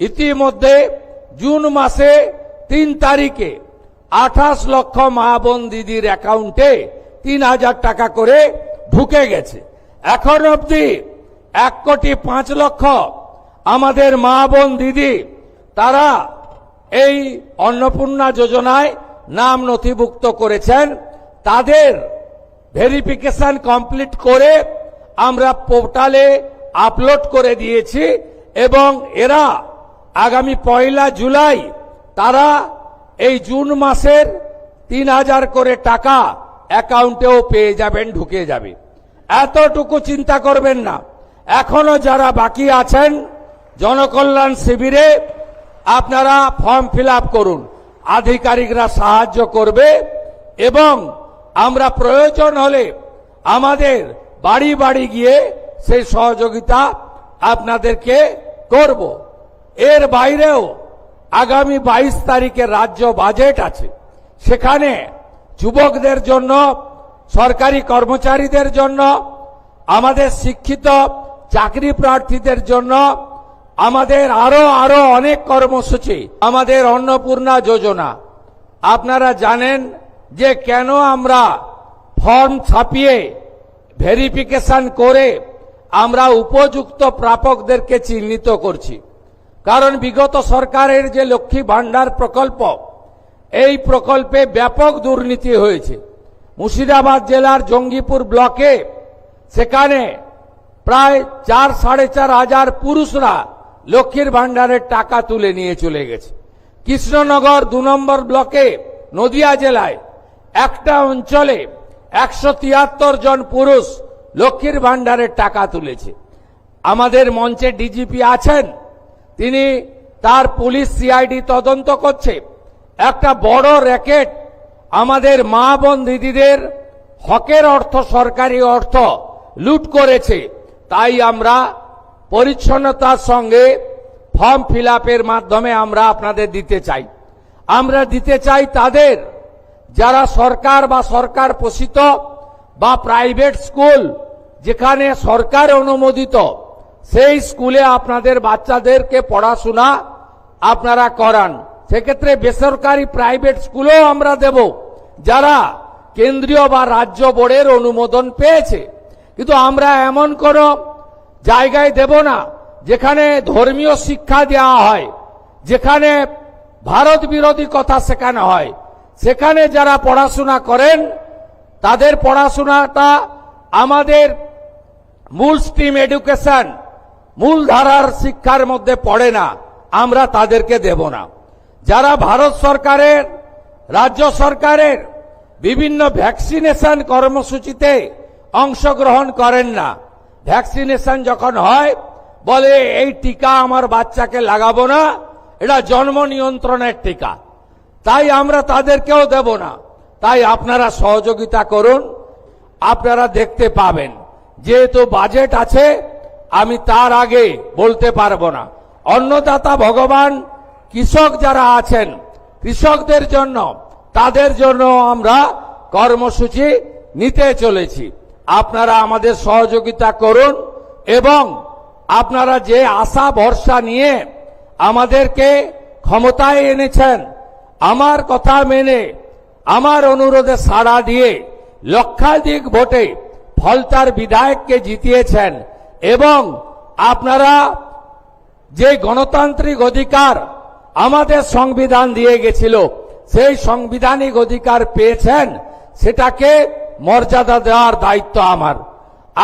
ইতিমধ্যে জুন মাসে 3 তারিখে 28 লক্ষ মা বোন দিদির অ্যাকাউন্টে 3000 টাকা করে ঢুকে গেছে। এখন অবধি 1,05,00,000 আমাদের মা বোন দিদি তারা এই অন্নপূর্ণা যোজনায় নাম নথিভুক্ত করেছেন। তাদের ভেরিফিকেশন কমপ্লিট করে আমরা পোর্টালে আপলোড করে দিয়েছি এবং এরা আগামী 1 জুলাই তারা এই জুন মাসের 3000 করে টাকা অ্যাকাউন্টেও পেয়ে যাবেন, ঢুকে যাবে। এতটুকু চিন্তা করবেন না। এখনো যারা বাকি আছেন জনকল্যাণ শিবিরে আপনারা ফর্ম ফিল আপ করুন, আধিকারিকরা সাহায্য করবে এবং আমরা প্রয়োজন হলে আমাদের বাড়ি বাড়ি গিয়ে সেই সহযোগিতা আপনাদেরকে করব। এর বাইরেও আগামী 22 তারিখে রাজ্য বাজেট আছে, সেখানে যুবকদের জন্য, সরকারি কর্মচারীদের জন্য, আমাদের শিক্ষিত চাকরি প্রার্থীদের জন্য আমাদের আরো অনেক কর্মসূচি, আমাদের অন্নপূর্ণা যোজনা। আপনারা জানেন যে কেন আমরা ফর্ম ছাপিয়ে ভেরিফিকেশন করে আমরা উপযুক্ত প্রাপকদেরকে চিহ্নিত করছি। কারণ বিগত সরকারের যে লক্ষ্মী ভান্ডার প্রকল্প, এই প্রকল্পে ব্যাপক দুর্নীতি হয়েছে। মুর্শিদাবাদ জেলার জঙ্গিপুর ব্লকে সেখানে প্রায় 4-4.5 হাজার পুরুষরা লক্ষ্মীর ভান্ডারের টাকা তুলে নিয়ে চলে গেছে। কৃষ্ণনগর 2 নম্বর ব্লকে নদিয়া জেলায় একটা অঞ্চলে 173 জন পুরুষ লক্ষ্মীর ভান্ডারের টাকা তুলেছে। আমাদের মঞ্চে ডিজিপি আছেন, তিনি তার পুলিশ সিআইডি তদন্ত করছে। একটা বড় র্যাকেট আমাদের মা বোন দিদিদের হকের অর্থ, সরকারি অর্থ লুট করেছে। তাই আমরা পরিচ্ছন্নতার সঙ্গে ফর্ম ফিল আপের মাধ্যমে আমরা আপনাদের দিতে চাই। আমরা দিতে চাই তাদের যারা সরকার বা সরকার পোষিত বা প্রাইভেট স্কুল যেখানে সরকার অনুমোদিত, সেই স্কুলে আপনাদের বাচ্চাদেরকে পড়াশোনা আপনারা করান। সেক্ষেত্রে বেসরকারি প্রাইভেট স্কুলেও আমরা দেব যারা কেন্দ্রীয় বা রাজ্য বোর্ডের অনুমোদন পেয়েছে। কিন্তু আমরা এমন কোন জায়গায় দেব না যেখানে ধর্মীয় শিক্ষা দেওয়া হয়, যেখানে ভারত বিরোধী কথা শেখানো হয়। সেখানে যারা পড়াশোনা করেন তাদের পড়াশোনাটা আমাদের মূল স্ট্রিম এডুকেশন, মূল ধারার শিক্ষার মধ্যে পড়ে না, আমরা তাদেরকে দেব না। যারা ভারত সরকারের, রাজ্য সরকারের বিভিন্ন ভ্যাকসিনেশন কর্মসূচিতে অংশগ্রহণ করেন না, ভ্যাকসিনেশন যখন হয় বলে এই টিকা আমার বাচ্চাকে লাগাবো না, এটা জন্ম নিয়ন্ত্রণের টিকা, তাই আমরা তাদেরকেও দেব না। তাই আপনারা সহযোগিতা করুন। আপনারা দেখতে পাবেন, যেহেতু বাজেট আছে আমি তার আগে বলতে পারবো না। অন্নদাতা ভগবান, কৃষক যারা আছেন, কৃষকদের জন্য, তাদের জন্য আমরা কর্মসূচি নিতে চলেছি। আপনারা আমাদের সহযোগিতা করুন এবং আপনারা যে আশা ভরসা নিয়ে আমাদেরকে ক্ষমতায় এনেছেন, আমার কথা মেনে, আমার অনুরোধে সাড়া দিয়ে লক্ষাধিক ভোটে ফলতার বিধায়ককে জিতিয়েছেন এবং আপনারা যে গণতান্ত্রিক অধিকার আমাদের সংবিধান দিয়ে গেছিল, সেই সাংবিধানিক অধিকার পেয়েছেন, সেটাকে মর্যাদা দেওয়ার দায়িত্ব আমার।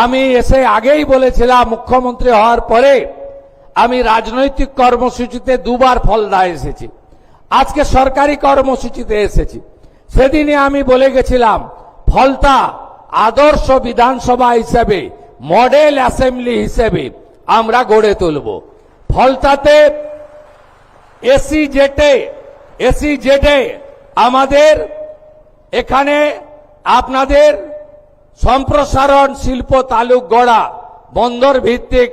আমি এসে আগেই বলেছিলাম, মুখ্যমন্ত্রী হওয়ার পরে আমি রাজনৈতিক কর্মসূচিতে 2 বার ফলদায় এসেছি, আজকে সরকারি কর্মসূচিতে এসেছি। সেদিনে আমি বলে গেছিলাম ফলতা আদর্শ বিধানসভা হিসেবে, মডেল অ্যাসেম্বলি হিসেবে আমরা গড়ে তুলব। ফলতাতে এসি জেটে আমাদের এখানে আপনাদের সম্প্রসারণ, শিল্প তালুক গড়া, বন্দর ভিত্তিক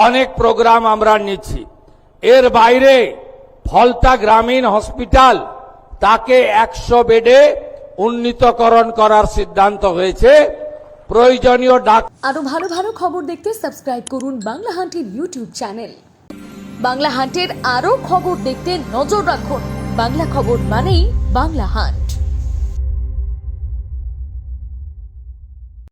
অনেক প্রোগ্রাম আমরা নিচ্ছি। এর বাইরে ফলতা গ্রামীণ হসপিটাল, তাকে 100 বেডে উন্নীতকরণ করার সিদ্ধান্ত হয়েছে। প্রয়োজনীয় আরো ভালো ভালো খবর দেখতে সাবস্ক্রাইব করুন বাংলা হান্টির ইউটিউব চ্যানেল। বাংলা হান্টের আরও খবর দেখতে নজর রাখুন। বাংলা খবর মানেই বাংলা হান্ট।